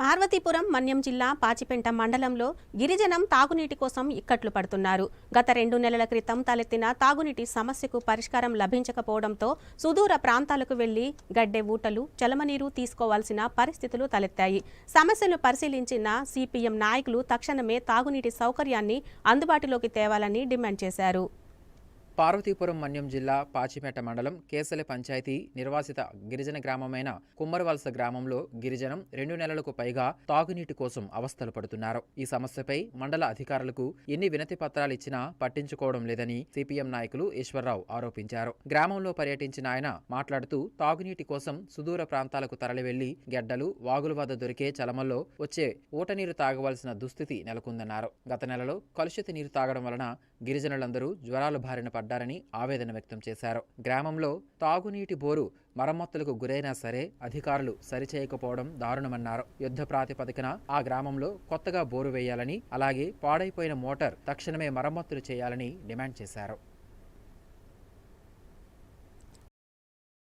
పార్వతీపురం మన్యం జిల్లా పాచిపెంట మండలంలో గిరిజనం తాగునీటి కోసం ఇక్కట్లు పడుతున్నారు. గత 2 నెలల క్రితం తలెత్తిన తాగునీటి సమస్యకు పరిష్కారం లభించకపోవడంతో సుదూర ప్రాంతాలకు వెళ్లి గడ్డె ఊటలు, చలమనీరు తీసుకోవాల్సిన పరిస్థితులు తలెత్తాయి. సమస్యను పరిశీలించిన సిపిఎం నాయకులు తక్షణమే తాగునీటి సౌకర్యాన్ని అందుబాటులోకి తేవాలని డిమాండ్ చేశారు. పార్వతీపురం మన్యం జిల్లా పాచిపేట మండలం కేసలి పంచాయతీ నిర్వాసిత గిరిజన గ్రామమైన కుమ్మరవలస గ్రామంలో గిరిజనం 2 నెలలకు పైగా తాగునీటి కోసం అవస్థలు పడుతున్నారు. ఈ సమస్యపై మండల అధికారులకు ఎన్ని వినతి పత్రాలు ఇచ్చినా పట్టించుకోవడం లేదని సిపిఎం నాయకులు ఈశ్వర్రావు ఆరోపించారు. గ్రామంలో పర్యటించిన ఆయన మాట్లాడుతూ తాగునీటి కోసం సుదూర ప్రాంతాలకు తరలి వెళ్లి గెడ్డలు, వాగుల వద్ద దొరికే చలమల్లో వచ్చే ఊటనీరు తాగవలసిన దుస్థితి నెలకొందన్నారు. గత నెలలో కలుషిత నీరు తాగడం వలన గిరిజనులందరూ జ్వరాల బారిన పడ్డారని ఆవేదన వ్యక్తం చేశారు. గ్రామంలో తాగునీటి బోరు మరమ్మతులకు గురైనా సరే అధికారులు సరిచేయకపోవడం దారుణమన్నారు. యుద్ధ ప్రాతిపదికన ఆ గ్రామంలో కొత్తగా బోరు వేయాలని, అలాగే పాడైపోయిన మోటార్ తక్షణమే మరమ్మతులు చేయాలని డిమాండ్ చేశారు.